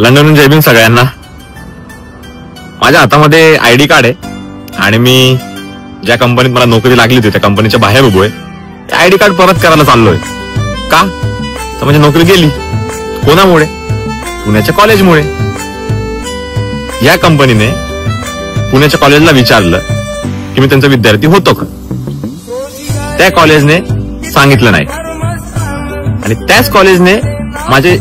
लंडनहून जय भीम सगळ्यांना. माझ्या हातामध्ये आयडी कार्ड आहे आणि मी ज्या कंपनीत मला नोकरी लागली होती त्या कंपनीच्या बाहेर उभो आहे. आयडी कार्ड परत करायला चाललोय. का तर म्हणजे नोकरी गेली. कोणामुळे? पुण्याच्या कॉलेजमुळे. या कंपनीने पुण्याच्या कॉलेजला विचारलं की मी त्यांचा विद्यार्थी होतो का. त्या कॉलेजने सांगितलं नाही आणि त्याच कॉलेजने माझे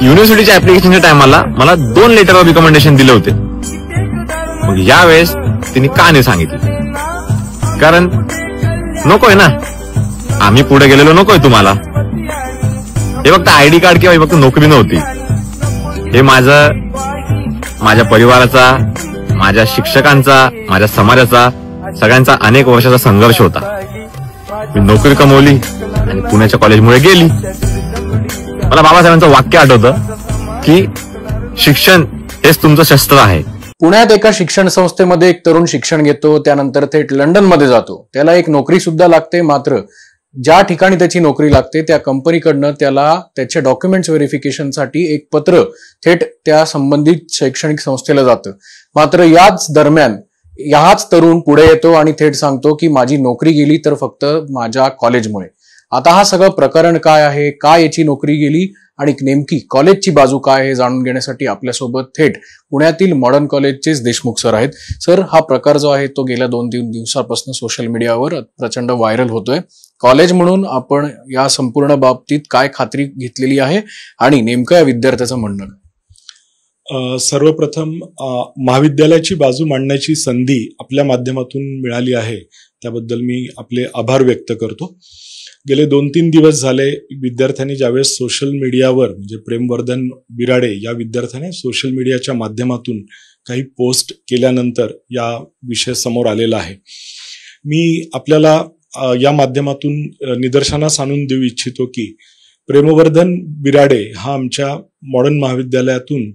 युनिव्हर्सिटीच्या ऍप्लिकेशनच्या टायमाला मला 2 लेटर ऑफ रिकमेंडेशन दिले होते. मग यावेळेस तिने का नाही सांगितलं? कारण नकोय ना, आम्ही पुढे गेलेलो नकोय तुम्हाला. हे फक्त आयडी कार्ड किंवा फक्त नोकरी नव्हती. हे माझ्या परिवाराचा, माझ्या शिक्षकांचा, माझ्या समाजाचा, सगळ्यांचा अनेक वर्षाचा संघर्ष होता. मी नोकरी कमवली आणि पुण्याच्या कॉलेजमुळे गेली. मला बाबासाहेबांचं वाक्य आठवतं की शिक्षण हेच तुमचं शस्त्र आहे. पुण्यात एका शिक्षण संस्थेमध्ये एक तरुण शिक्षण घेतो, त्यानंतर थेट लंडनमध्ये जातो. त्याला एक नोकरी सुद्धा लागते. मात्र ज्या ठिकाणी त्याची नोकरी लागते त्या कंपनीकडनं त्याला त्याच्या डॉक्युमेंट्स व्हेरिफिकेशनसाठी एक पत्र थेट त्या संबंधित शैक्षणिक संस्थेला जातं. मात्र याच दरम्यान याच तरुण पुढे येतो आणि थेट सांगतो की माझी नोकरी गेली तर फक्त माझ्या कॉलेजमुळे. आता हा सगळं प्रकरण काय आहे, का याची नोकरी गेली आणि नेमकी कॉलेजची बाजू काय हे जाणून घेण्यासाठी आपल्यासोबत थेट पुण्यातील मॉडर्न कॉलेजचेच देशमुख सर आहेत. सर, हा प्रकार जो आहे तो गेल्या 2-3 दिवसापासून सोशल मीडियावर प्रचंड व्हायरल होतोय. कॉलेज म्हणून आपण या संपूर्ण बाबतीत काय खात्री घेतलेली आहे आणि नेमकं या विद्यार्थ्याचं म्हणणं? सर्वप्रथम महाविद्यालयाची बाजू मांडण्याची संधी आपल्या माध्यमातून मिळाली आहे त्याबद्दल मी आपले आभार व्यक्त करतो. गेले 2-3 दिवस झाले विद्यार्थ्यांनी ज्यावेळेस सोशल मीडियावर म्हणजे प्रेमवर्धन बिराडे या विद्यार्थ्याने सोशल मीडियाच्या माध्यमातून काही पोस्ट केल्यानंतर या विषय समोर आलेला आहे. मी आपल्याला या माध्यमातून निदर्शनास आणून देऊ इच्छितो की प्रेमवर्धन बिराडे हा आमच्या मॉडर्न महाविद्यालयातून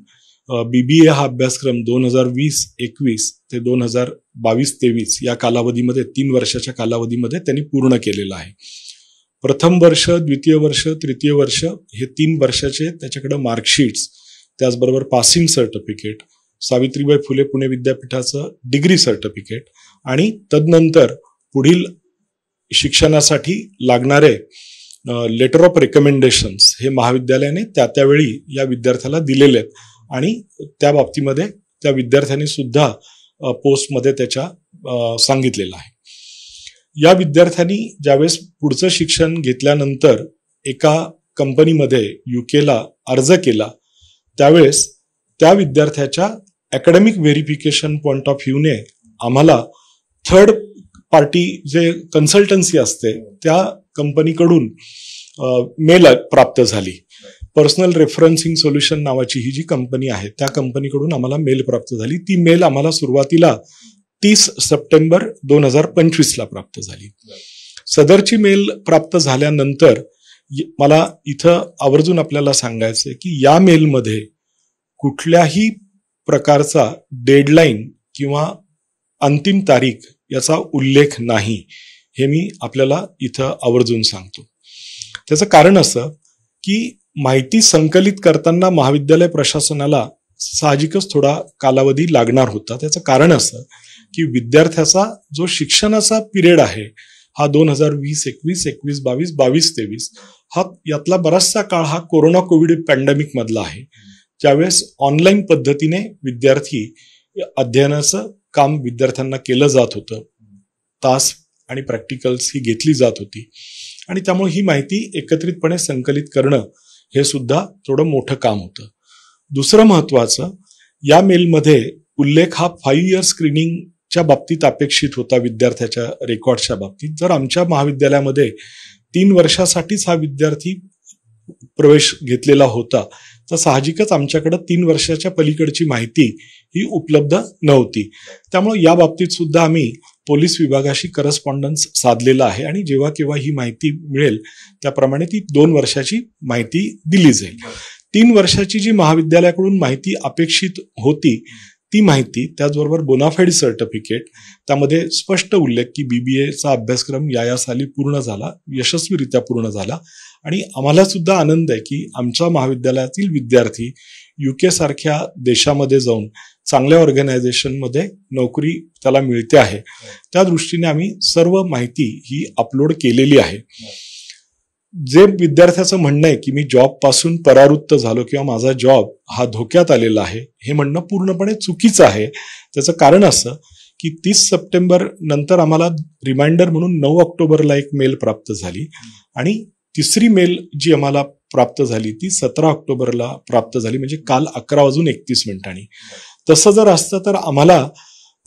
BBA हा अभ्यासक्रम 2020-21 ते 2022-23 या कालावधीमध्ये 3 वर्षाच्या कालावधीमध्ये त्यांनी पूर्ण केलेला आहे. प्रथम वर्ष, द्वितीय वर्ष, तृतीय वर्ष हे 3 वर्षाचे त्याच्याकडे मार्कशीट्स, त्याचबरोबर पासिंग सर्टिफिकेट, सावित्रीबाई फुले पुणे विद्यापीठाचं डिग्री सर्टिफिकेट आणि तदनंतर पुढील शिक्षणासाठी लागणारे लेटर ऑफ रेकमेंडेशन्स हे महाविद्यालयाने त्यावेळी या विद्यार्थ्याला दिलेले आहेत आणि त्या बाबतीमध्ये त्या विद्यार्थ्यांनी सुद्धा पोस्टमध्ये त्याच्या सांगितलेलं आहे. या विद्यार्थ्यांनी ज्यावेळेस पुढचं शिक्षण घेतल्यानंतर एका कंपनीमध्ये UKला अर्ज केला त्यावेळेस त्या विद्यार्थ्याच्या अकॅडमिक व्हेरिफिकेशन पॉइंट ऑफ व्ह्यूने आम्हाला थर्ड पार्टी जे कन्सल्टन्सी असते त्या कंपनीकडून मेल प्राप्त झाली. पर्सनल रेफरन्सिंग सोल्युशन नावाची ही जी कंपनी आहे त्या कंपनीकडून आम्हाला मेल प्राप्त झाली. ती मेल आम्हाला सुरुवातीला 30 सप्टेंबर 2025 प्राप्त झाली. सदरची मेल प्राप्त झाल्यानंतर मला इथं आवर्जून आपल्याला सांगायचंय की या मेलमध्ये कुठल्याही प्रकारचा डेडलाईन किंवा अंतिम तारीख याचा उल्लेख नाही हे मी आपल्याला इथं आवर्जून सांगतो. त्याचं कारण असं की माहिती संकलित करताना महाविद्यालय प्रशासनाला साहजिकच थोडा कालावधी लागणार होता. त्याचं कारण असं की विद्यार्थ्याचा जो शिक्षणाचा पिरियड आहे हा 2020-21, 21-22, 22-23 हा यातला बराचसा काळ हा कोरोना कोविड पॅन्डेमिक मधला आहे, ज्यावेळेस ऑनलाईन पद्धतीने विद्यार्थी अध्ययनाचं काम विद्यार्थ्यांना केलं जात होतं. तास आणि प्रॅक्टिकल्स ही घेतली जात होती आणि त्यामुळे ही माहिती एकत्रितपणे संकलित करणं हे सुद्धा थोडं मोठं काम होतं. दुसरं महत्वाचं, या मेलमध्ये उल्लेख हा 5 इयर स्क्रीनिंगच्या बाबतीत अपेक्षित होता विद्यार्थ्याच्या रेकॉर्डच्या बाबतीत. जर आमच्या महाविद्यालयामध्ये 3 वर्षासाठीच हा विद्यार्थी प्रवेश घेतलेला होता तर साहजिकच आमच्याकडे 3 वर्षाच्या पलीकडची माहिती ही उपलब्ध नव्हती. त्यामुळे या बाबतीत सुद्धा आम्ही पोलीस विभागाशी करस्पॉन्डन्स साधलेला आहे आणि जेव्हा केव्हा ही माहिती मिळेल त्याप्रमाणे ती 2 वर्षाची माहिती दिली जाईल. 3 वर्षाची जी महाविद्यालयाकडून माहिती अपेक्षित होती ती माहिती, त्याचबरोबर बोनाफाईड सर्टिफिकेट, त्यामध्ये स्पष्ट उल्लेख की BBAचा अभ्यासक्रम या साली पूर्ण झाला, यशस्वीरित्या पूर्ण झाला आणि आम्हाला सुद्धा आनंद आहे की आमच्या महाविद्यालयातील विद्यार्थी UK सारख्या देशामध्ये जाऊन चांगल्या ऑर्गनायझेशनमध्ये नोकरी त्याला मिळते आहे. त्या दृष्टीने आम्ही सर्व माहिती ही अपलोड केलेली आहे. जे विद्यार्थ्याचं म्हणणं आहे की मी जॉब पासून परावृत्त झालो किंवा माझा जॉब हा धोक्यात आलेला आहे, हे म्हणणं पूर्णपणे चुकीचं आहे. त्याचं कारण असं की 30 सप्टेंबर नंतर आम्हाला रिमाइंडर म्हणून 9 ऑक्टोबरला एक मेल प्राप्त झाली आणि तिसरी मेल जी आम्हाला प्राप्त झाली ती 17 ऑक्टोबरला प्राप्त झाली, म्हणजे काल 11:31. तसं जर असतं तर आम्हाला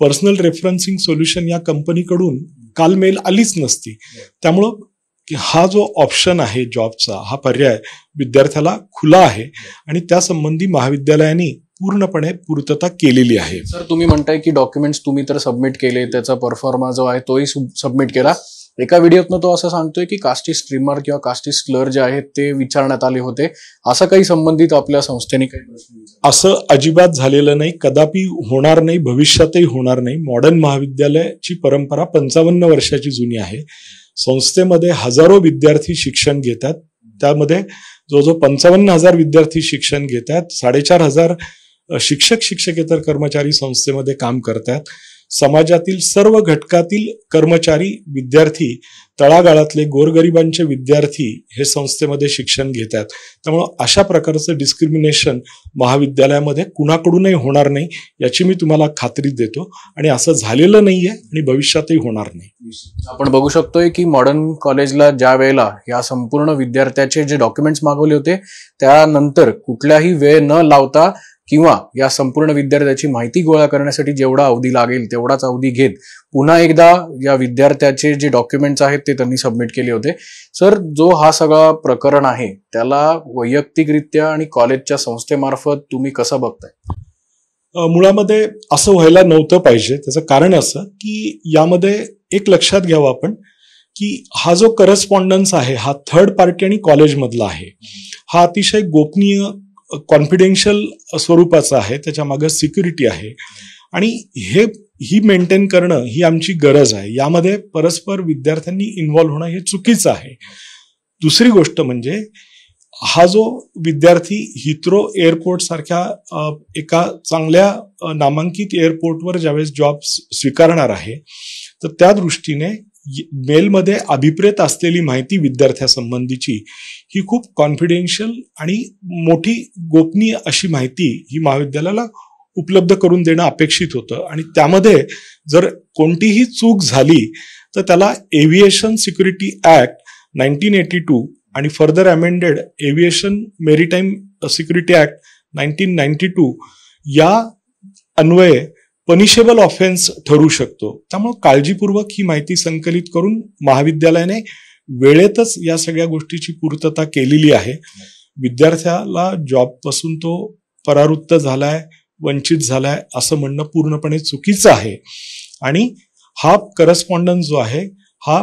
पर्सनल रेफरन्सिंग सोल्युशन या कंपनीकडून काल मेल आलीच नसती. त्यामुळं हा जो ऑप्शन आहे जॉबचा, हा पर्याय विद्यार्थ्याला खुला आहे आणि त्या संबंधी महाविद्यालयाने पूर्णपणे पूर्तता केलेली आहे. सर, तुम्ही म्हणताय की डॉक्युमेंट्स तुम्ही तर सबमिट केले, त्याचा परफॉर्मा जो आहे तोही सबमिट केला. एका व्हिडिओतनं तो असं सांगतोय की कास्टिस्ट स्ट्रीमर किंवा कास्टिस्ट स्लर जे आहेत ते विचारण्यात आले होते. असं काही संबंधित आपल्या संस्थेने काही प्रश्न? असं अजिबात झालेलं नाही, कदापि होणार नाही, भविष्यातही होणार नाही. मॉडर्न महाविद्यालयाची परंपरा 55 वर्षाची जुनी आहे. संस्थेमध्ये हजारो विद्यार्थी शिक्षण घेतात, त्यामध्ये जवळजवळ 55,000 विद्यार्थी शिक्षण घेतात. 4,500 शिक्षक शिक्षकेतर कर्मचारी संस्थेमध्ये काम करतात. समाजातील सर्व घटकातील कर्मचारी, विद्यार्थी, तळागाळातले गोरगरिबांचे विद्यार्थी हे संस्थेमध्ये शिक्षण घेतात. त्यामुळे अशा प्रकारचं डिस्क्रिमिनेशन महाविद्यालयामध्ये कुणाकडूनही होणार नाही याची मी तुम्हाला खात्री देतो आणि असं झालेलं नाहीये आणि भविष्यातही होणार नाही. आपण बघू शकतोय की मॉडर्न कॉलेजला ज्या वेळेला या संपूर्ण विद्यार्थ्याचे जे डॉक्युमेंट्स मागवले होते त्यानंतर कुठल्याही वेळ न लावता किंवा या संपूर्ण विद्यार्थ्याची माहिती गोळा करण्यासाठी जेवढा अवधी लागेल तेवढाच अवधी घेत पुन्हा एकदा या विद्यार्थ्याचे जे डॉक्युमेंट्स आहेत ते त्यांनी सबमिट केले होते. सर, जो हा सगळा प्रकरण आहे त्याला वैयक्तिकरित्या आणि कॉलेजच्या संस्थेमार्फत तुम्ही कसं बघताय? मुळामध्ये असं व्हायला नव्हतं पाहिजे. त्याचं कारण असं की यामध्ये एक लक्षात घ्यावं आपण की हा जो करस्पॉन्डन्स आहे हा थर्ड पार्टी आणि कॉलेजमधला आहे. हा अतिशय गोपनीय, कॉन्फिडेन्शियल स्वरूपाचं आहे. त्याच्या मागे सिक्युरिटी आहे आणि ही मेंटेन करणं ही आमची गरज आहे. यामध्ये परस्पर विद्यार्थ्यांनी इन्व्हॉल्व्ह होणं हे चुकीचं आहे. दुसरी गोष्ट म्हणजे हा जो विद्यार्थी हिथ्रो एअरपोर्ट सारख्या एका चांगल्या नामांकित एअरपोर्टवर ज्यावेळेस जॉब स्वीकारणार आहे तर त्या दृष्टीने मेलमध्ये अभिप्रेत असलेली माहिती विद्यार्थ्यासंबंधीची ही खूप कॉन्फिडेन्शियल आणि मोठी गोपनीय अशी माहिती ही महाविद्यालयाला उपलब्ध करून देणं अपेक्षित होतं आणि त्यामध्ये जर कोणतीही चूक झाली तर त्याला एव्हिएशन सिक्युरिटी ऍक्ट 1982 आणि further amended aviation maritime security act 1992 या अन्वये पनिशेबल ऑफेन्स ठरू शकतो. त्यामुळे काळजीपूर्वक ही माहिती संकलित करून महाविद्यालयाने वेळेतच या सगळ्या गोष्टीची पूर्तता केलेली आहे. विद्यार्थ्याला जॉब पासून तो परावृत्त झालाय, वंचित झालाय असं म्हणणं पूर्णपणे चुकीचं आहे आणि हा करस्पॉन्डन्स जो आहे हा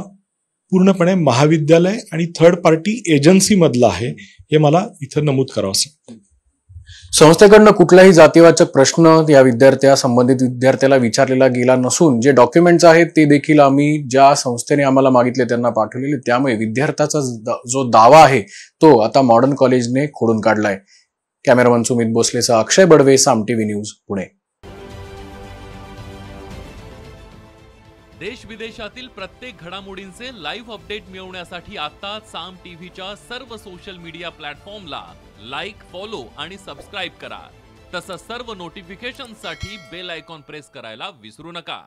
पूर्णपणे महाविद्यालय आणि थर्ड पार्टी एजन्सी मधला आहे, हे मला इथं नमूद करावं. संस्थेकडनं कुठलाही जातीवाचक प्रश्न या संबंधित विद्यार्थ्याला विचारलेला गेला नसून जे डॉक्युमेंट्स आहेत ते देखील आम्ही ज्या संस्थेने आम्हाला मागितले त्यांना पाठवलेले. त्यामुळे विद्यार्थ्याचा जो दावा आहे तो आता मॉडर्न कॉलेजने खोडून काढलाय. कॅमेरामन सुमित भोसलेचा अक्षय बडवे, साम टीव्ही न्यूज, पुणे. देश विदेशातील प्रत्येक घडामोडींचे लाईव्ह अपडेट मिळवण्यासाठी आता साम टीव्हीच्या सर्व सोशल मीडिया प्लॅटफॉर्मला लाईक, फॉलो आणि सबस्क्राईब करा. तसंच सर्व नोटिफिकेशनसाठी बेल आयकॉन प्रेस करायला विसरू नका.